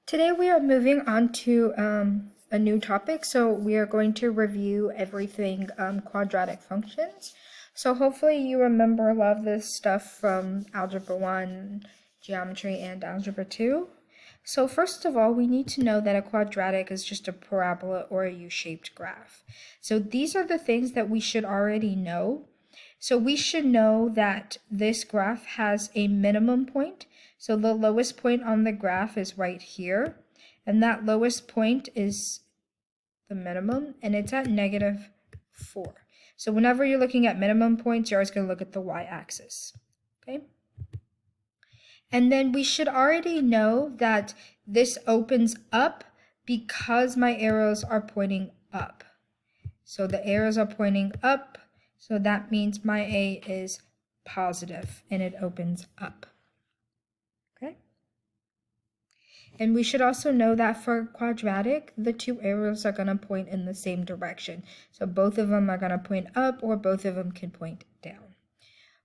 Today we are moving on to a new topic. So we are going to review everything quadratic functions. So hopefully you remember a lot of this stuff from Algebra 1, Geometry, and Algebra 2. So first of all, we need to know that a quadratic is just a parabola or a U-shaped graph. So these are the things that we should already know. So we should know that this graph has a minimum point. So the lowest point on the graph is right here, and that lowest point is the minimum, and it's at -4. So whenever you're looking at minimum points, you're always going to look at the y-axis, okay? And then we should already know that this opens up because my arrows are pointing up. So the arrows are pointing up, so that means my A is positive, and it opens up. Okay. And we should also know that for quadratic, the two arrows are going to point in the same direction. So both of them are going to point up, or both of them can point down.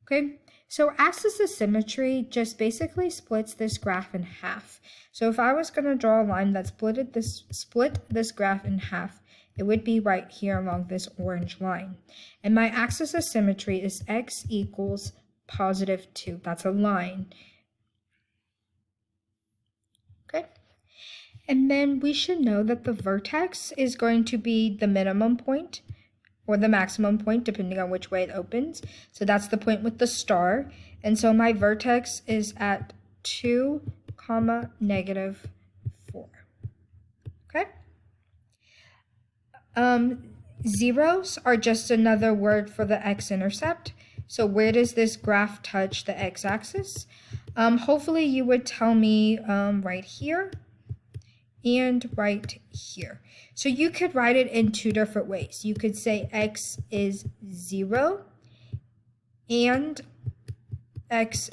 Okay, so axis of symmetry just basically splits this graph in half. So if I was going to draw a line that split this graph in half, it would be right here along this orange line. And my axis of symmetry is x equals +2. That's a line. Okay. And then we should know that the vertex is going to be the minimum point or the maximum point, depending on which way it opens. So that's the point with the star. And so my vertex is at 2, -4. Okay? Zeros are just another word for the x-intercept. So where does this graph touch the x-axis? Hopefully you would tell me right here and right here. So you could write it in two different ways. You could say x is 0 and x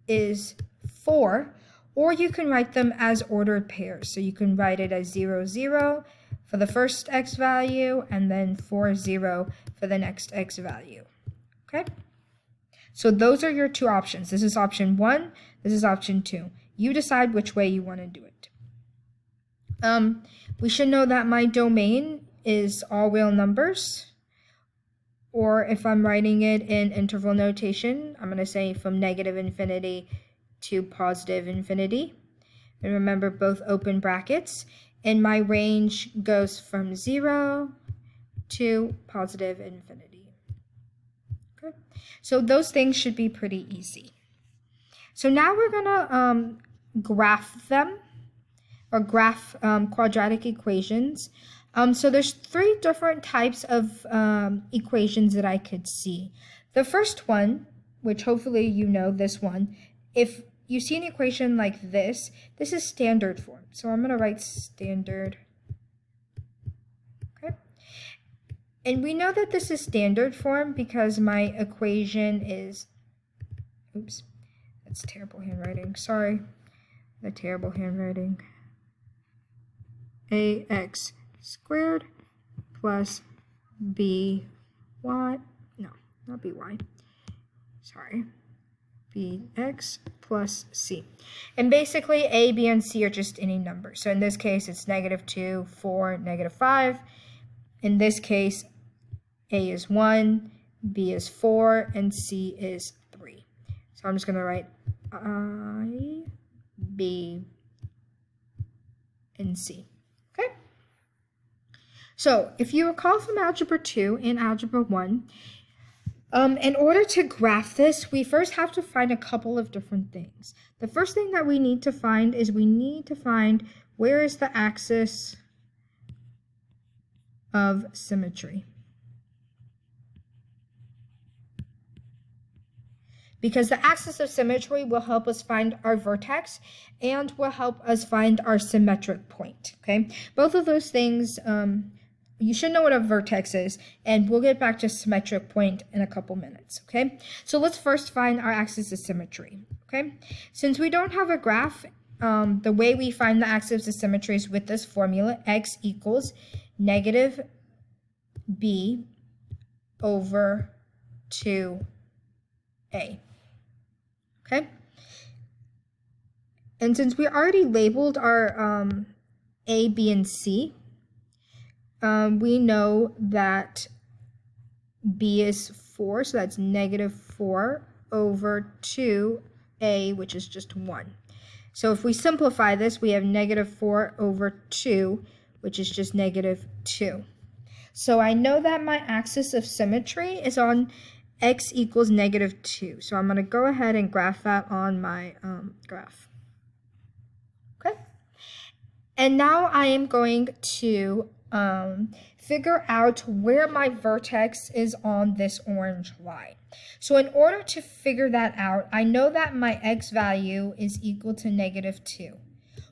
is 4, or you can write them as ordered pairs. So you can write it as 0, 0 for the first x value, and then 4, 0 for the next x value. Okay? So those are your two options. This is option 1, this is option 2. You decide which way you want to do it. We should know that my domain is all real numbers, or if I'm writing it in interval notation, I'm going to say from -infinity to +infinity. And remember, both open brackets. And my range goes from 0 to +infinity. Okay. So those things should be pretty easy. So now we're going to graph them, or graph quadratic equations. So there's 3 different types of equations that I could see. The first one, which hopefully you know this one, if you see an equation like this is standard form. So I'm going to write standard. Okay. And we know that this is standard form because my equation is, oops, that's terrible handwriting. Sorry, the terrible handwriting. Ax squared plus by, no, not by, sorry, bx plus c. And basically a, b, and c are just any number. So in this case, it's -2, 4, -5. In this case, a is 1, b is 4, and c is 3. So I'm just going to write I, b, and c. Okay. So if you recall from Algebra 2 and Algebra 1, in order to graph this, we first have to find a couple of different things. The first thing that we need to find is we need to find where is the axis of symmetry. Because the axis of symmetry will help us find our vertex and will help us find our symmetric point, okay? Both of those things, you should know what a vertex is, and we'll get back to symmetric point in a couple minutes, okay? So let's first find our axis of symmetry, okay? Since we don't have a graph, the way we find the axis of symmetry is with this formula, x equals -b over 2a. Okay, And since we already labeled our A, B, and C, we know that B is 4, so that's negative 4 over 2A, which is just 1. So if we simplify this, we have negative 4 over 2, which is just negative 2. So I know that my axis of symmetry is on x equals negative 2. So I'm going to go ahead and graph that on my graph. Okay. And now I am going to figure out where my vertex is on this orange line. So in order to figure that out, I know that my x value is equal to negative 2.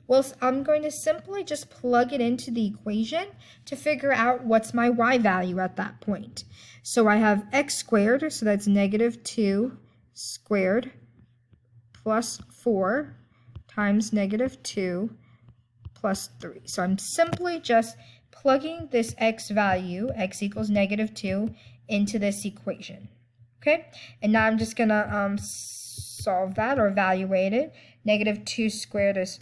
Well, I'm going to simply just plug it into the equation to figure out what's my y value at that point. So I have x squared, so that's negative 2 squared plus 4 times negative 2 plus 3. So I'm simply just plugging this x value, x equals negative 2, into this equation. Okay, and now I'm just going to solve that or evaluate it. Negative 2 squared is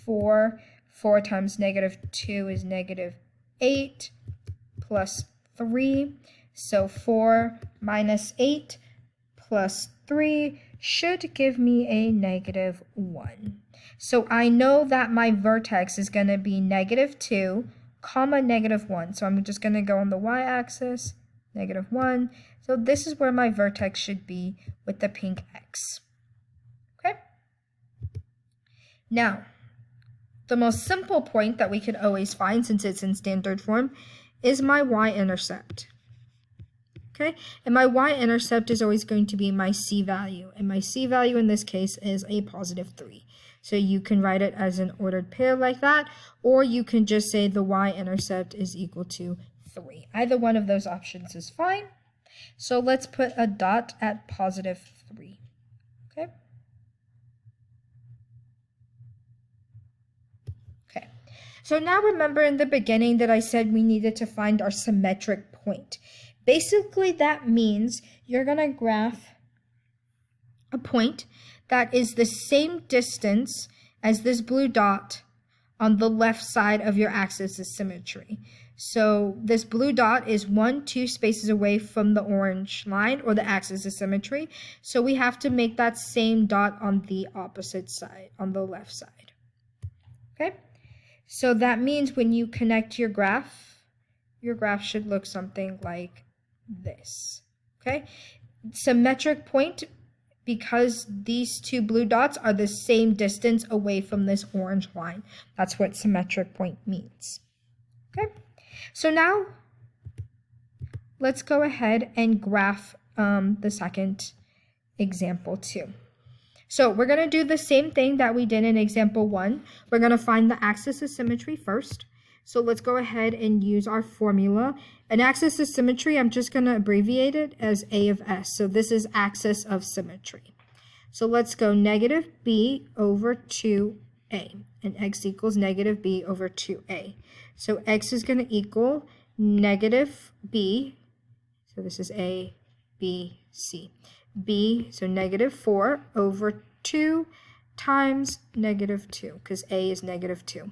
4. 4 times negative 2 is negative 8 plus 3. So 4 minus 8 plus 3 should give me a negative 1. So I know that my vertex is going to be negative 2, comma negative 1. So I'm just going to go on the y-axis, negative 1. So this is where my vertex should be with the pink x. Okay? Now, the most simple point that we could always find, since it's in standard form, is my y-intercept. Okay, and my y-intercept is always going to be my c value, and my c value in this case is a positive 3. So you can write it as an ordered pair like that, or you can just say the y-intercept is equal to 3. Either one of those options is fine. So let's put a dot at positive 3. Okay. Okay. So now remember in the beginning that I said we needed to find our symmetric point. Basically, that means you're going to graph a point that is the same distance as this blue dot on the left side of your axis of symmetry. So this blue dot is 2 spaces away from the orange line or the axis of symmetry. So we have to make that same dot on the opposite side, on the left side. Okay? So that means when you connect your graph should look something like this. Okay? Symmetric point, because these two blue dots are the same distance away from this orange line. That's what symmetric point means. Okay? So now let's go ahead and graph the second example too. So we're going to do the same thing that we did in example 1. We're going to find the axis of symmetry first. So let's go ahead and use our formula. An axis of symmetry, I'm just going to abbreviate it as A of S. So this is axis of symmetry. So let's go negative B over 2A. And x equals negative B over 2A. So x is going to equal negative B. So this is A, B, C. B, so negative 4 over 2 times negative 2, because A is negative 2.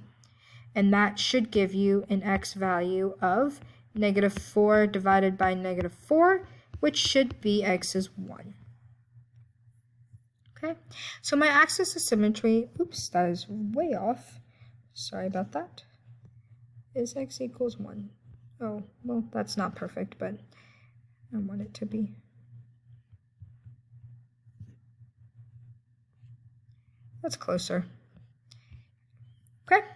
And that should give you an x value of negative 4 divided by negative 4, which should be x is 1. Okay, so my axis of symmetry, oops, that is way off. Sorry about that. Is x equals 1. Oh, well, that's not perfect, but I want it to be. That's closer. Okay.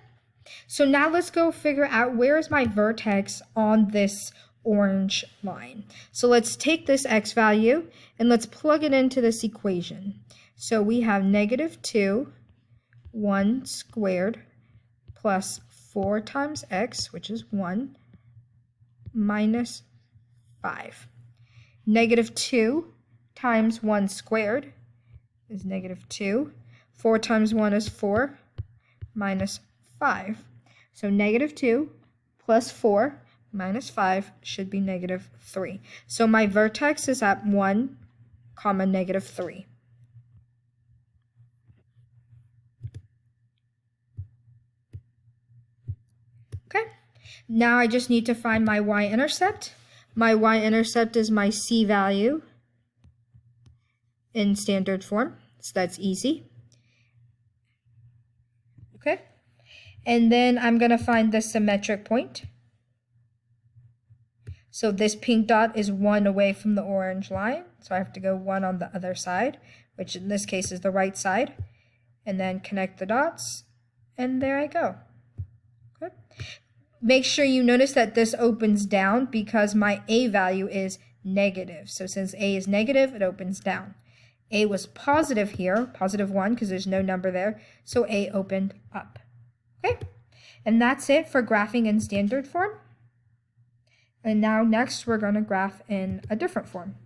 So now let's go figure out where is my vertex on this orange line. So let's take this x value and let's plug it into this equation. So we have negative 2, 1 squared plus 4 times x, which is 1, minus 5. Negative 2 times 1 squared is negative 2. 4 times 1 is 4, minus 5. So negative 2 plus 4 minus 5 should be negative 3. So my vertex is at 1, comma, negative 3. Okay, now I just need to find my y-intercept. My y-intercept is my c value in standard form, so that's easy. Okay, and then I'm going to find the symmetric point. So this pink dot is 1 away from the orange line, so I have to go 1 on the other side, which in this case is the right side, and then connect the dots, and there I go. Okay. Make sure you notice that this opens down because my a value is negative. So since a is negative, it opens down. A was positive here, positive 1, because there's no number there, so a opened up. Okay, and that's it for graphing in standard form. And now next we're going to graph in a different form.